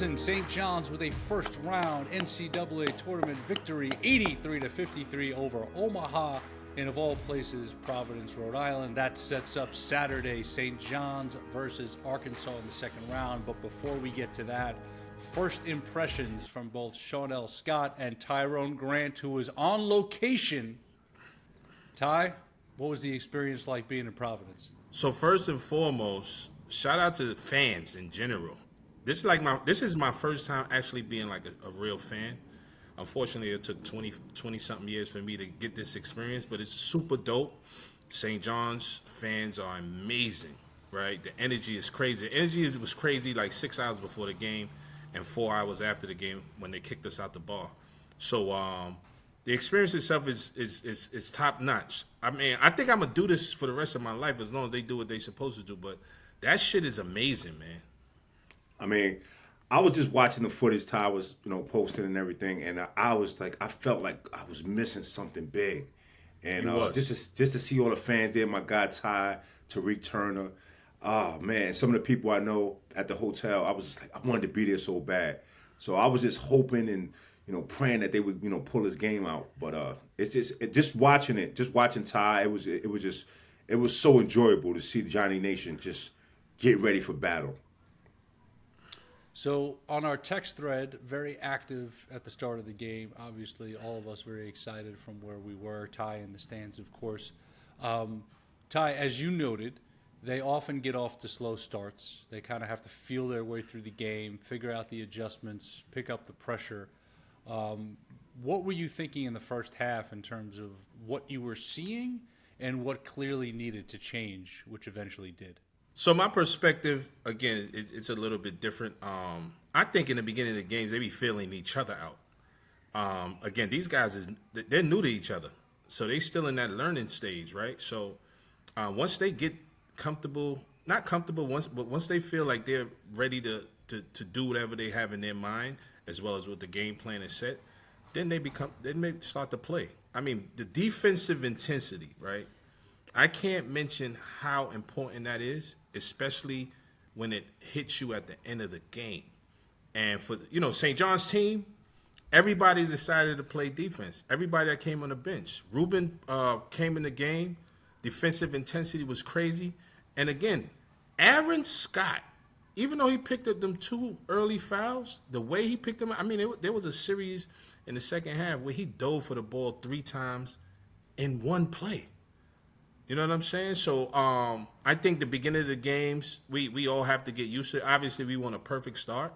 Wisconsin, St. John's with a first-round NCAA tournament victory, 83-53 over Omaha, and of all places, Providence, Rhode Island. That sets up Saturday, St. John's versus Arkansas in the second round. But before we get to that, first impressions from both Shawnelle Scott and Tyrone Grant, who was on location. Ty, what was the experience like being in Providence? So first and foremost, shout out to the fans in general. This is my first time actually being like a real fan. Unfortunately, it took 20 something years for me to get this experience, but it's super dope. St. John's fans are amazing, right? The energy is crazy. The energy was crazy like 6 hours before the game and 4 hours after the game when they kicked us out the bar. So the experience itself is top notch. I mean, I think I'm gonna do this for the rest of my life as long as they do what they're supposed to do. But that shit is amazing, man. I mean, I was just watching the footage Ty was, posting and everything, and I was like, I felt like I was missing something big, and just to see all the fans there, my guy Ty, Tariq Turner, oh man, some of the people I know at the hotel, I was just like, I wanted to be there so bad, so I was just hoping and praying that they would pull this game out, but it's just watching Ty, it was so enjoyable to see Johnny Nation just get ready for battle. So on our text thread, very active at the start of the game. Obviously, all of us very excited from where we were. Ty in the stands, of course. Ty, as you noted, they often get off to slow starts. They kind of have to feel their way through the game, figure out the adjustments, pick up the pressure. What were you thinking in the first half in terms of what you were seeing and what clearly needed to change, which eventually did? So my perspective, again, it's a little bit different. I think in the beginning of the games, they be feeling each other out. Again, these guys, they're new to each other. So they still in that learning stage, right? So once they get comfortable, not comfortable, but once they feel like they're ready to do whatever they have in their mind, as well as what the game plan is set, then they may start to play. I mean, the defensive intensity, right? I can't mention how important that is, especially when it hits you at the end of the game. And for St. John's team, everybody's decided to play defense. Everybody that came on the bench. Ruben came in the game. Defensive intensity was crazy. And again, Aaron Scott, even though he picked up them 2 early fouls, the way he picked them up, I mean, there was a series in the second half where he dove for the ball 3 times in one play. You know what I'm saying? So I think the beginning of the games, we all have to get used to it. Obviously, we want a perfect start.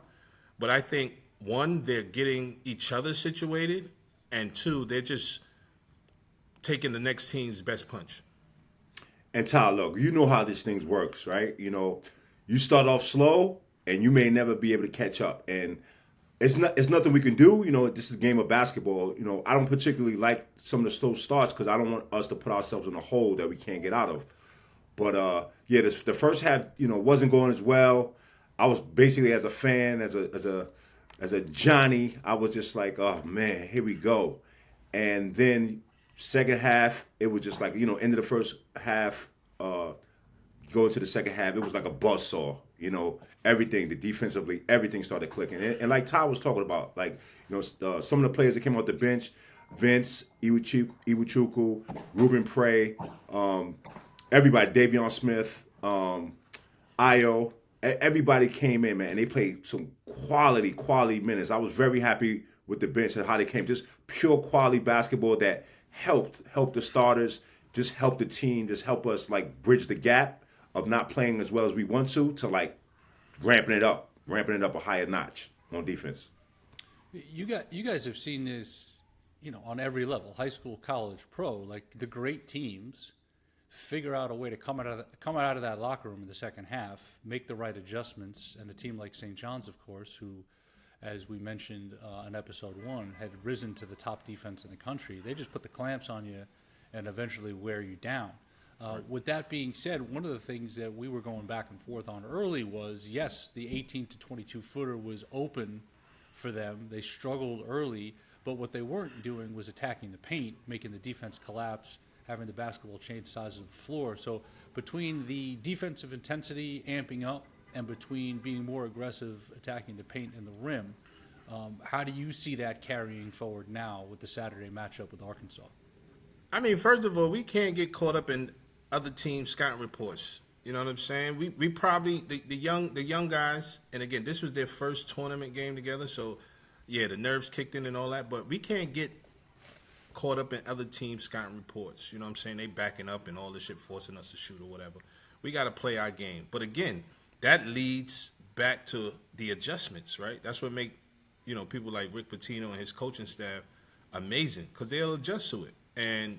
But I think, 1, they're getting each other situated. And 2, they're just taking the next team's best punch. And Ty, look, you know how this thing works, right? You start off slow, and you may never be able to catch up. And it's nothing we can do. This is a game of basketball. I don't particularly like some of the slow starts because I don't want us to put ourselves in a hole that we can't get out of. But the first half, wasn't going as well. I was basically, as a fan, as a Johnny, I was just like, oh man, here we go. And then second half, it was just like, end of the first half, going to the second half, it was like a buzzsaw. Everything, the defensively, everything started clicking. And like Ty was talking about, some of the players that came off the bench, Vince, Iwuchukwu, Ruben Prey, everybody, Davion Smith, Io, everybody came in, man, and they played some quality minutes. I was very happy with the bench and how they came. Just pure quality basketball that helped the starters, just helped the team, just help us bridge the gap of not playing as well as we want to ramping it up a higher notch on defense. You guys have seen this, on every level, high school, college, pro. The great teams figure out a way to come out of that locker room in the second half, make the right adjustments, and a team like St. John's, of course, who, as we mentioned in episode 1, had risen to the top defense in the country. They just put the clamps on you and eventually wear you down. With that being said, one of the things that we were going back and forth on early was, yes, the 18 to 22 footer was open for them. They struggled early, but what they weren't doing was attacking the paint, making the defense collapse, having the basketball change size of the floor. So between the defensive intensity amping up and between being more aggressive, attacking the paint and the rim. How do you see that carrying forward now with the Saturday matchup with Arkansas? I mean, first of all, we can't get caught up in other teams' scouting reports. You know what I'm saying? We probably the young guys, and again, this was their first tournament game together, so yeah, the nerves kicked in and all that. But we can't get caught up in other teams' scouting reports. You know what I'm saying? They backing up and all this shit, forcing us to shoot or whatever. We got to play our game. But again, that leads back to the adjustments, right? That's what make people like Rick Pitino and his coaching staff amazing, because they'll adjust to it. And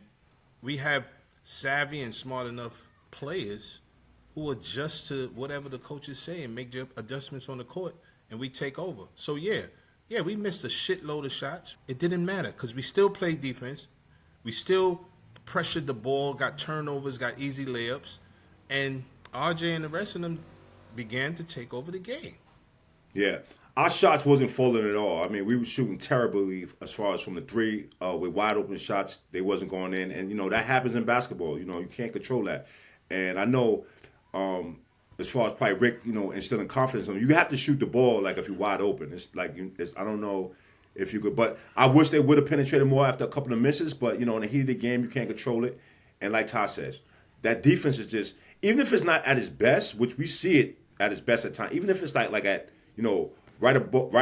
we have savvy and smart enough players who adjust to whatever the coaches say and make adjustments on the court, and we take over. So, yeah, we missed a shitload of shots. It didn't matter because we still played defense. We still pressured the ball, got turnovers, got easy layups, and RJ and the rest of them began to take over the game. Yeah. Our shots wasn't falling at all. I mean, we were shooting terribly as far as from the three with wide open shots. They wasn't going in. And, that happens in basketball. You can't control that. And I know as far as probably Rick, instilling confidence in them, you have to shoot the ball like if you're wide open. It's like, I don't know if you could. But I wish they would have penetrated more after a couple of misses. But, in the heat of the game, you can't control it. And like Ty says, that defense is just, even if it's not at its best, which we see it at its best at times, even if it's like at, right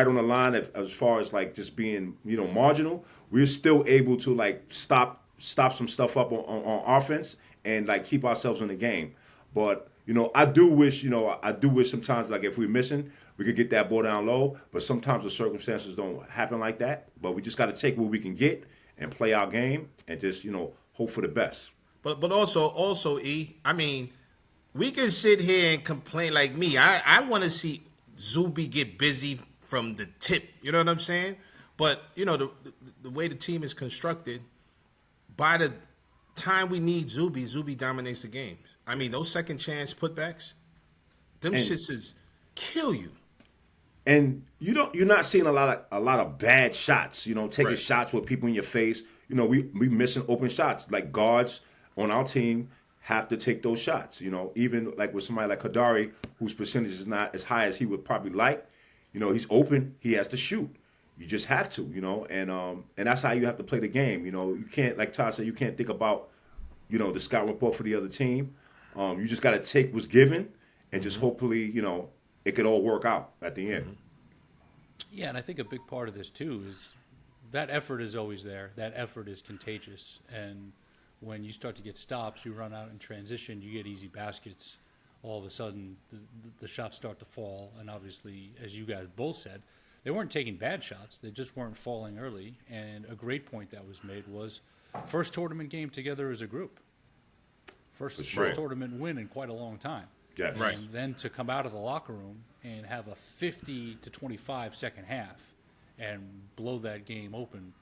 on the line as far as like just being marginal, we're still able to like stop some stuff up on offense and like keep ourselves in the game. But I do wish sometimes like if we're missing, we could get that ball down low. But sometimes the circumstances don't happen like that. But we just got to take what we can get and play our game and just hope for the best. But also E, I mean, we can sit here and complain like me. I want to see Zuby get busy from the tip, you know what I'm saying? But, the way the team is constructed, by the time we need Zuby dominates the games. I mean, those second chance putbacks, them shits is kill you. And you're not seeing a lot of bad shots, taking Right. shots with people in your face. We missing open shots. Like guards on our team have to take those shots. Even like with somebody like Kadari, whose percentage is not as high as he would probably like. He's open. He has to shoot. You just have to. And that's how you have to play the game. You can't, like Todd said, you can't think about the scout report for the other team. You just got to take what's given and just hopefully it could all work out at the end. Yeah, and I think a big part of this too is that effort is always there. That effort is contagious, and when you start to get stops, you run out in transition, you get easy baskets, all of a sudden the shots start to fall. And obviously, as you guys both said, they weren't taking bad shots. They just weren't falling early. And a great point that was made was first tournament game together as a group. First tournament win in quite a long time. Yeah, And right. then to come out of the locker room and have a 50-25 second half and blow that game open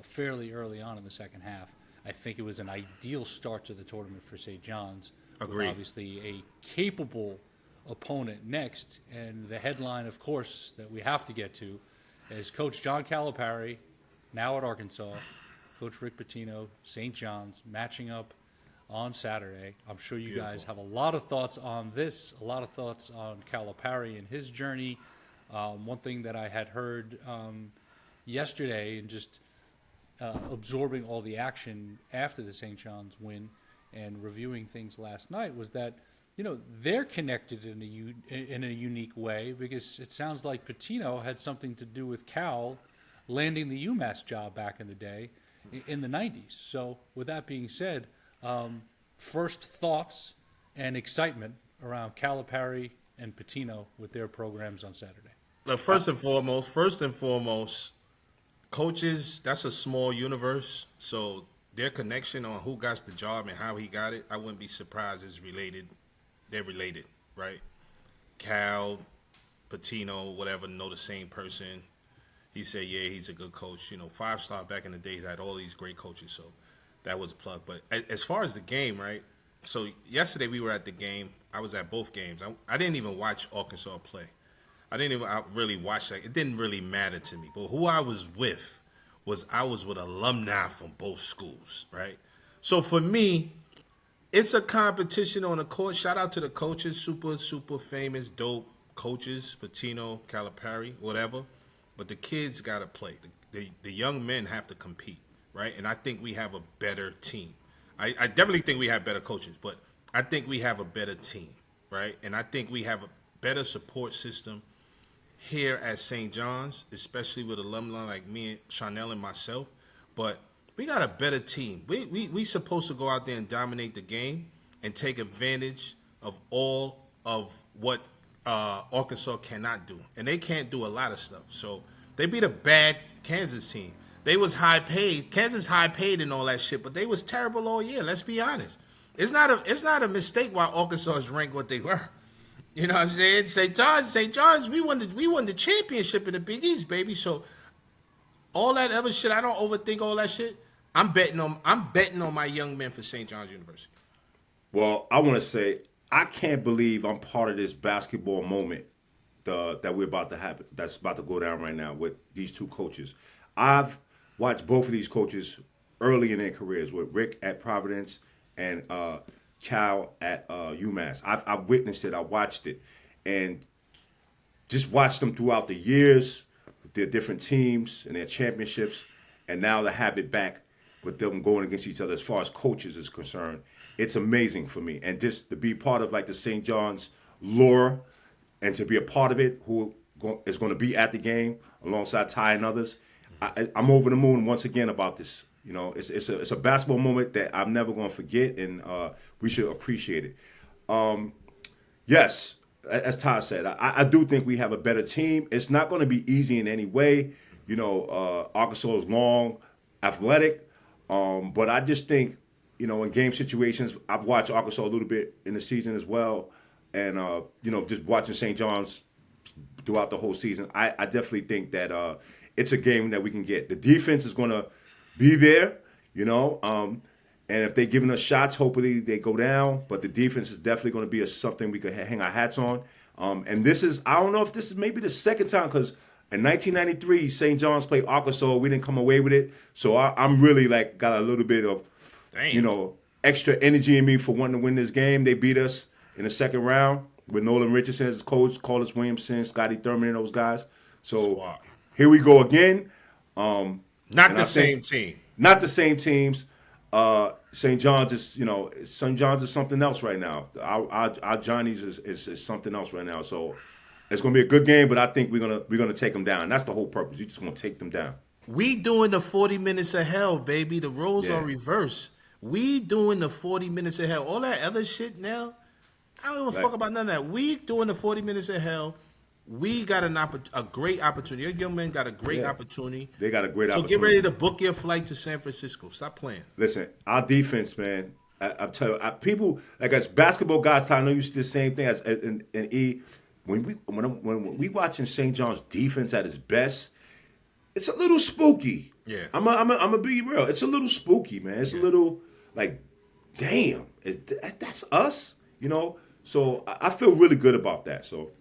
fairly early on in the second half. I think it was an ideal start to the tournament for St. John's. Agreed. With obviously a capable opponent next. And the headline, of course, that we have to get to is Coach John Calipari, now at Arkansas, Coach Rick Pitino, St. John's, matching up on Saturday. I'm sure you guys have a lot of thoughts on this, a lot of thoughts on Calipari and his journey. One thing that I had heard yesterday and just absorbing all the action after the St. John's win and reviewing things last night was that, they're connected in a unique way, because it sounds like Pitino had something to do with Cal landing the UMass job back in the day in the 90s. So with that being said, first thoughts and excitement around Calipari and Pitino with their programs on Saturday. Look, first and foremost, coaches, that's a small universe. So their connection on who got the job and how he got it, I wouldn't be surprised is related. They're related, right? Cal, Pitino, whatever, know the same person. He said, yeah, he's a good coach. 5-star back in the day, he had all these great coaches. So that was a plug. But as far as the game, right? So yesterday we were at the game. I was at both games. I didn't even watch Arkansas play. I really watch that. It didn't really matter to me. But who I was with I was with alumni from both schools, right? So for me, it's a competition on the court. Shout out to the coaches, super famous, dope coaches, Pitino, Calipari, whatever. But the kids got to play. The young men have to compete, right? And I think we have a better team. I definitely think we have better coaches, but I think we have a better team, right? And I think we have a better support system here at St. John's, especially with alumni like me and Shawnelle and myself. But we got a better team. We supposed to go out there and dominate the game and take advantage of all of what Arkansas cannot do. And they can't do a lot of stuff. So they beat a bad Kansas team. They was high paid. Kansas high paid and all that shit, but they was terrible all year. Let's be honest. It's not a mistake why Arkansas is ranked what they were. You know what I'm saying? St. John's, we won the championship in the Big East, baby. So all that other shit, I don't overthink all that shit. I'm betting on my young men for St. John's University. Well, I want to say I can't believe I'm part of this basketball moment that we're about to happen. That's about to go down right now with these two coaches. I've watched both of these coaches early in their careers, with Rick at Providence and Cal at UMass. I've witnessed it. I watched it, and just watched them throughout the years, their different teams and their championships, and now to have it back with them going against each other as far as coaches is concerned. It's amazing for me, and just to be part of like the St. John's lore, and to be a part of it, who is going to be at the game alongside Ty and others. I'm over the moon once again about this. You know, it's a basketball moment that I'm never going to forget, and we should appreciate it. Yes, as Ty said, I do think we have a better team. It's not going to be easy in any way. You know, Arkansas is long, athletic, but I just think, you know, in game situations, I've watched Arkansas a little bit in the season as well, and you know, just watching St. John's throughout the whole season, I definitely think that it's a game that we can get. The defense is going to be there, you know, and if they're giving us shots, hopefully they go down. But the defense is definitely going to be something we could hang our hats on. And this is, I don't know if this is maybe the second time, because in 1993, St. John's played Arkansas. We didn't come away with it. So I'm really like got a little bit of, you know, extra energy in me for wanting to win this game. They beat us in the second round with Nolan Richardson as coach, Carlos Williamson, Scotty Thurman, and those guys. So here we go again. Not the same team. Not the same teams. St. John's is, you know, St. John's is something else right now. Our Johnnies is something else right now. So it's gonna be a good game, but I think we're gonna take them down. That's the whole purpose. You just want to take them down. We doing the 40 minutes of hell, baby. The roles are reversed. We doing the 40 minutes of hell. All that other shit now, I don't give a fuck about none of that. We doing the 40 minutes of hell. We got a great opportunity. Your young men got a great opportunity. They got a great opportunity. So get ready to book your flight to San Francisco. Stop playing. Listen, our defense, man. I'm telling you, people like us basketball guys. I know you see the same thing as in E. When we watching St. John's defense at its best, it's a little spooky. Yeah, I'm gonna be real. It's a little spooky, man. It's a little like, damn, that's us, you know. So I feel really good about that. So.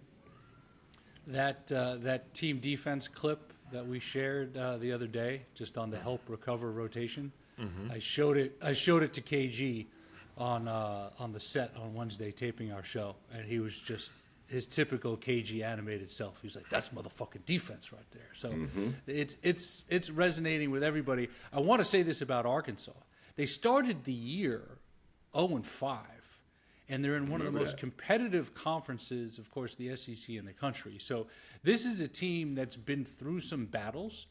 That team defense clip that we shared the other day, just on the help recover rotation, I showed it to KG on the set on Wednesday taping our show, and he was just his typical KG animated self. He was like, "That's motherfucking defense right there." So it's resonating with everybody. I want to say this about Arkansas: they started the year 0-5. And they're in one of the most competitive conferences, of course, the SEC in the country. So this is a team that's been through some battles,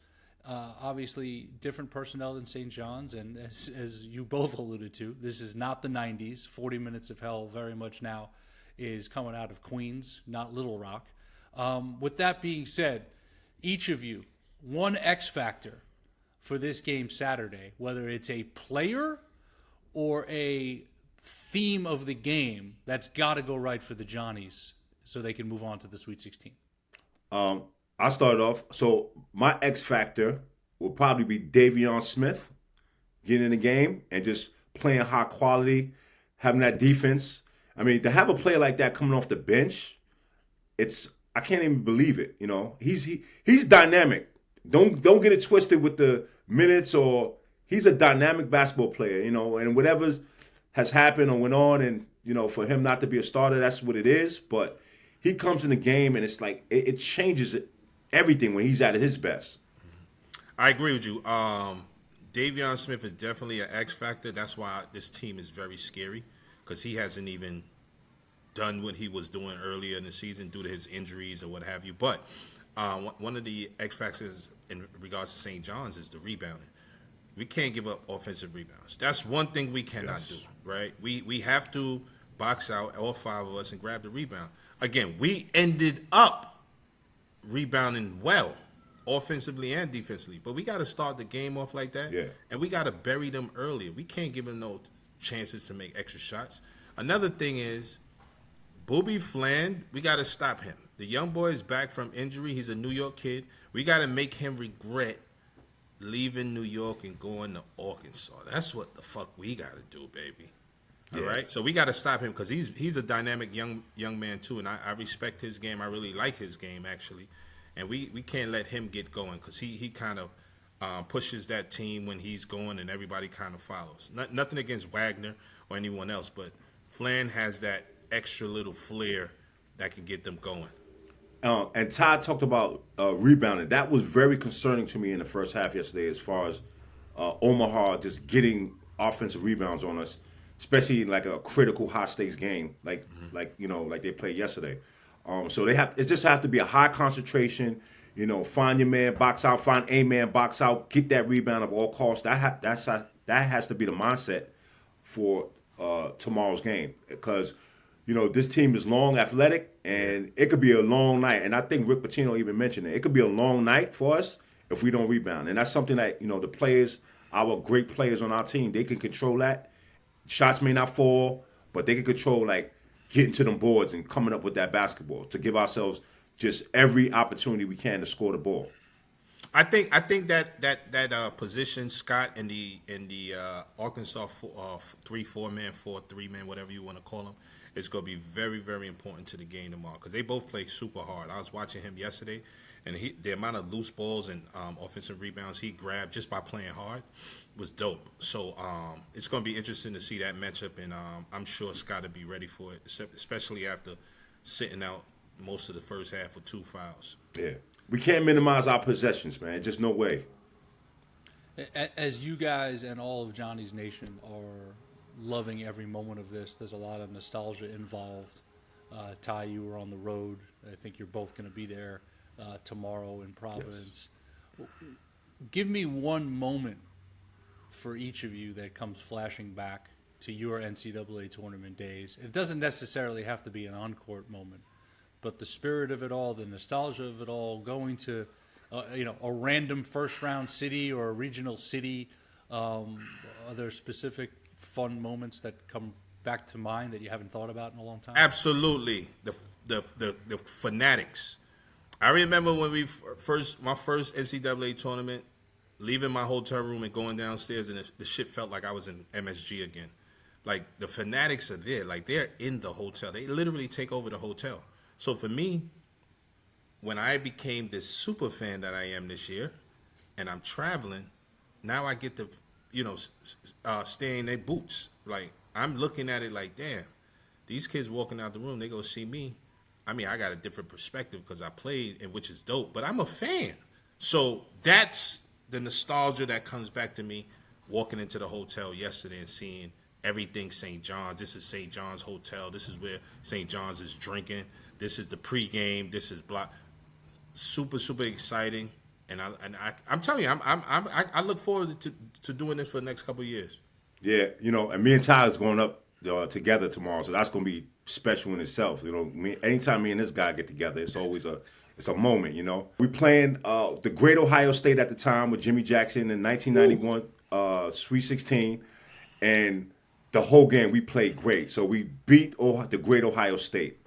obviously different personnel than St. John's. And as you both alluded to, this is not the 90s. 40 Minutes of Hell very much now is coming out of Queens, not Little Rock. With that being said, each of you, one X factor for this game Saturday, whether it's a player or a theme of the game that's got to go right for the Johnnies so they can move on to the Sweet 16. I started off. So my X factor will probably be Davion Smith getting in the game and just playing high quality, having that defense. I mean, to have a player like that coming off the bench, I can't even believe it. You know, he's dynamic. Don't get it twisted with the minutes, or he's a dynamic basketball player. You know, and whatever's has happened or went on, and for him not to be a starter, that's what it is. But he comes in the game, and it's like it changes everything when he's at his best. I agree with you. Davion Smith is definitely an X factor. That's why this team is very scary, because he hasn't even done what he was doing earlier in the season due to his injuries or what have you. But one of the X factors in regards to St. John's is the rebounding. We can't give up offensive rebounds. That's one thing we cannot do, right? We have to box out all five of us and grab the rebound. Again, we ended up rebounding well, offensively and defensively, but we got to start the game off like that, and we got to bury them earlier. We can't give them no chances to make extra shots. Another thing is, Booby Fland, we got to stop him. The young boy is back from injury. He's a New York kid. We got to make him regret leaving New York and going to Arkansas. That's what the fuck we got to do, baby. All right? So we got to stop him, because he's a dynamic young man, too, and I respect his game. I really like his game, actually. And we can't let him get going, because he kind of pushes that team when he's going, and everybody kind of follows. Nothing against Wagner or anyone else, but Flan has that extra little flair that can get them going. And Todd talked about rebounding. That was very concerning to me in the first half yesterday, as far as Omaha just getting offensive rebounds on us, especially in like a critical high stakes game, like they played yesterday. So it just have to be a high concentration. Find your man, box out. Find a man, box out. Get that rebound at all costs. That has to be the mindset for tomorrow's game, because this team is long, athletic, and it could be a long night. And I think Rick Pitino even mentioned it. It could be a long night for us if we don't rebound. And that's something that, the players, our great players on our team, they can control that. Shots may not fall, but they can control, getting to them boards and coming up with that basketball to give ourselves just every opportunity we can to score the ball. I think that position, Scott, in the Arkansas 3-4 man, 4-3 man, whatever you want to call them, is going to be very, very important to the game tomorrow, because they both play super hard. I was watching him yesterday, and the amount of loose balls and offensive rebounds he grabbed just by playing hard was dope. So it's going to be interesting to see that matchup, and I'm sure Scott will be ready for it, especially after sitting out most of the first half with 2 fouls. Yeah. We can't minimize our possessions, man. Just no way. As you guys and all of Johnny's Nation are loving every moment of this, there's a lot of nostalgia involved. Ty, you were on the road. I think you're both going to be there tomorrow in Providence. Yes. Give me one moment for each of you that comes flashing back to your NCAA tournament days. It doesn't necessarily have to be an on-court moment, but the spirit of it all, the nostalgia of it all, going to a random first-round city or a regional city. Are there specific fun moments that come back to mind that you haven't thought about in a long time? Absolutely. The Fanatics. I remember when my first NCAA tournament, leaving my hotel room and going downstairs, and the shit felt like I was in MSG again. Like, the Fanatics are there. Like, they're in the hotel. They literally take over the hotel. So for me, when I became this super fan that I am this year, and I'm traveling, now I get to, stay in their boots. Like, I'm looking at it like, damn, these kids walking out the room, they go see me. I mean, I got a different perspective because I played, and which is dope, but I'm a fan. So that's the nostalgia that comes back to me walking into the hotel yesterday and seeing everything St. John's. This is St. John's Hotel. This is where St. John's is drinking. This is the pregame. This is block. Super, super exciting. And I'm telling you, I look forward to doing this for the next couple of years. Yeah, and me and Tyler's going up together tomorrow, so that's going to be special in itself. Anytime me and this guy get together, it's always a moment. We playing the Great Ohio State at the time with Jimmy Jackson in 1991 Sweet 16, and the whole game we played great. So we beat the Great Ohio State,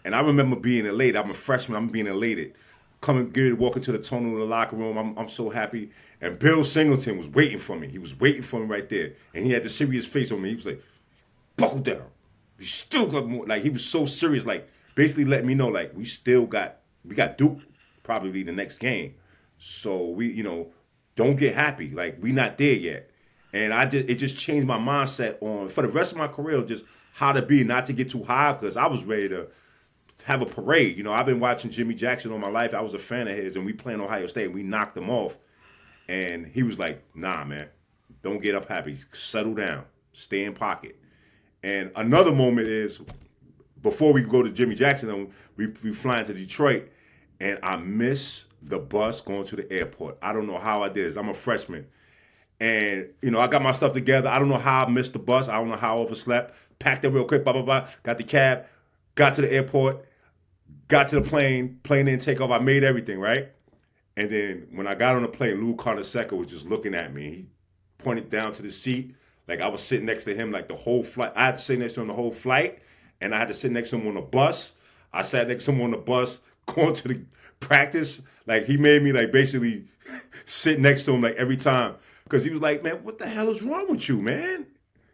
and I remember being elated. I'm a freshman. I'm being elated. Walking to the tunnel in the locker room. I'm so happy. And Bill Singleton was waiting for me. He was waiting for me right there. And he had the serious face on me. He was like, buckle down. You still got more. Like, he was so serious, like, basically letting me know, like, we got Duke probably the next game. So we, don't get happy. Like, we not there yet. And it just changed my mindset on for the rest of my career, just how to be, not to get too high, because I was ready to have a parade. You know, I've been watching Jimmy Jackson all my life. I was a fan of his, and we playing Ohio State, and we knocked him off. And he was like, "Nah, man, don't get up happy. Settle down. Stay in pocket." And another moment is before we go to Jimmy Jackson, we flying to Detroit, and I miss the bus going to the airport. I don't know how I did this. I'm a freshman. And, you know, I got my stuff together. I don't know how I missed the bus. I don't know how I overslept. Packed it real quick, blah, blah, blah. Got the cab, got to the airport, got to the plane didn't take off. I made everything, right? And then when I got on the plane, Lou Carnesecca was just looking at me. He pointed down to the seat. Like I was sitting next to him like the whole flight. I had to sit next to him the whole flight, and I had to sit next to him on the bus. I sat next to him on the bus going to the practice. Like he made me like basically sit next to him like every time. Because he was like, "Man, what the hell is wrong with you, man?"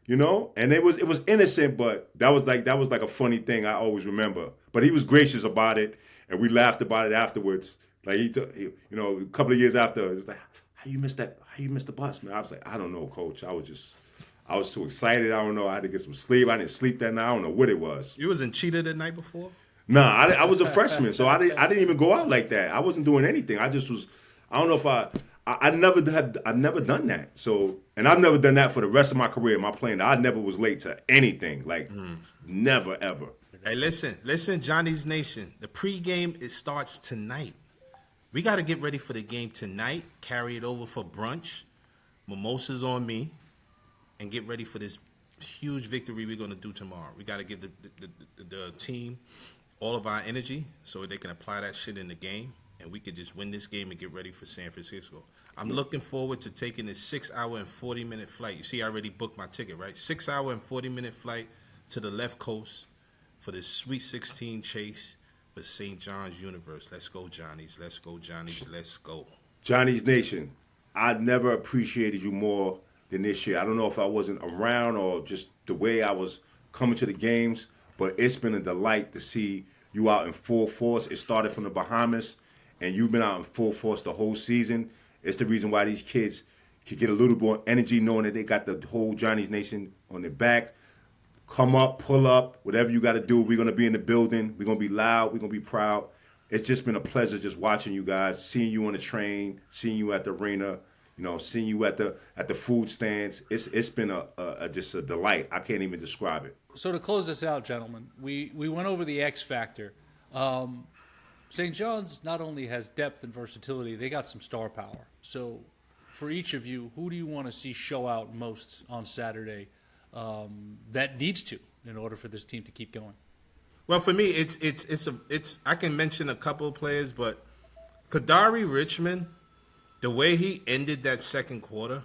You know, and it was innocent, but that was like a funny thing I always remember. But he was gracious about it, and we laughed about it afterwards. Like you know, a couple of years after, it was like, "How you missed that? How you missed the bus, man?" I was like, "I don't know, Coach. I was too excited. I don't know. I had to get some sleep. I didn't sleep that night. I don't know what it was." You was in Cheetah the night before? Nah, I was a freshman, so I didn't even go out like that. I wasn't doing anything. I just was. I don't know if I never done that. So, and I've never done that for the rest of my career. My playing, I never was late to anything. Like, never ever. Hey, listen, Johnny's Nation. The pregame, it starts tonight. We got to get ready for the game tonight. Carry it over for brunch. Mimosas on me, and get ready for this huge victory we're going to do tomorrow. We got to give the team all of our energy so they can apply that shit in the game, and we can just win this game and get ready for San Francisco. I'm looking forward to taking this 6-hour and 40-minute flight. You see, I already booked my ticket, right? 6-hour and 40-minute flight to the left coast for this Sweet 16 chase for St. John's Universe. Let's go, Johnnies. Let's go, Johnnies. Let's go. Johnny's Nation, I never appreciated you more than this year. I don't know if I wasn't around or just the way I was coming to the games, but it's been a delight to see you out in full force. It started from the Bahamas, and you've been out in full force the whole season. It's the reason why these kids can get a little more energy knowing that they got the whole Johnny's Nation on their back. Come up, pull up, whatever you got to do. We're going to be in the building. We're going to be loud. We're going to be proud. It's just been a pleasure just watching you guys, seeing you on the train, seeing you at the arena, you know, seeing you at the food stands. It's been just a delight. I can't even describe it. So to close this out, gentlemen, we went over the X factor. St. John's not only has depth and versatility, they got some star power. So for each of you, who do you want to see show out most on Saturday that needs to in order for this team to keep going? Well, for me, it's I can mention a couple of players, but Kadari Richmond, the way he ended that second quarter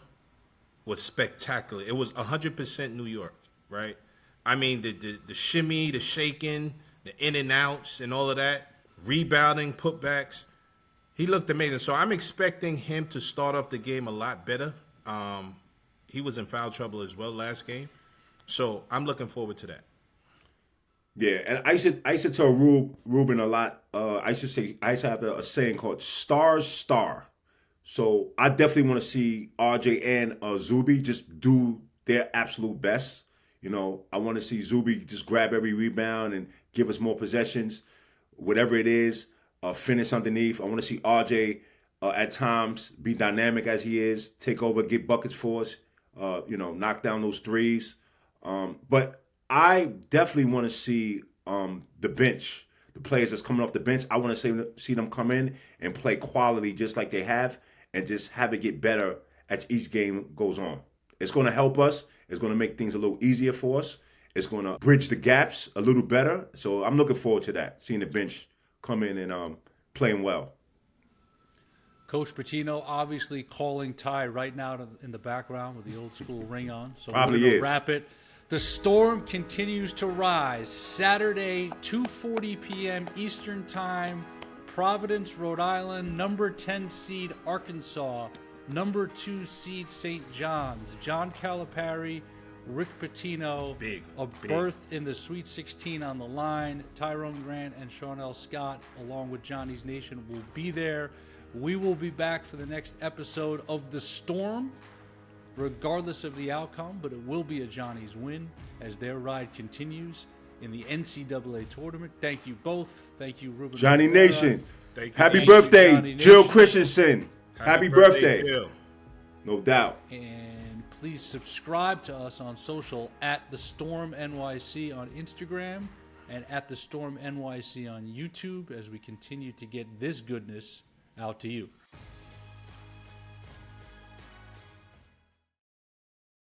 was spectacular. It was 100% New York, right? I mean, the shimmy, the shaking, the in and outs and all of that, rebounding, putbacks. He looked amazing. So I'm expecting him to start off the game a lot better. He was in foul trouble as well last game. So I'm looking forward to that. Yeah, and I used to tell Ruben a lot. I used to have a saying called "Stars Star." So I definitely want to see RJ and Zuby just do their absolute best. You know, I want to see Zuby just grab every rebound and give us more possessions, whatever it is. Finish underneath. I want to see RJ at times be dynamic as he is, take over, get buckets for us. Knock down those threes. But I definitely want to see the bench, the players that's coming off the bench. I want to see them come in and play quality just like they have, and just have it get better as each game goes on. It's going to help us. It's going to make things a little easier for us. It's going to bridge the gaps a little better. So I'm looking forward to that, seeing the bench come in and playing well. Coach Pitino obviously calling Ty right now in the background with the old school ring on. So Probably we're going is. to wrap it. The storm continues to rise. Saturday, 2:40 p.m. Eastern Time, Providence, Rhode Island, number 10 seed Arkansas, number 2 seed St. John's. John Calipari, Rick Pitino, berth in the Sweet 16 on the line. Tyrone Grant and Shawnelle Scott, along with Johnny's Nation, will be there. We will be back for the next episode of The Storm regardless of the outcome, but it will be a Johnny's win as their ride continues in the NCAA tournament. Thank you both. Thank you, Ruben. Johnny Rivera. Nation. Thank you. Happy Thank you, birthday, Johnny Jill Nation. Christensen. Happy birthday. Jill. No doubt. And please subscribe to us on social at The Storm NYC on Instagram and at The Storm NYC on YouTube as we continue to get this goodness out to you.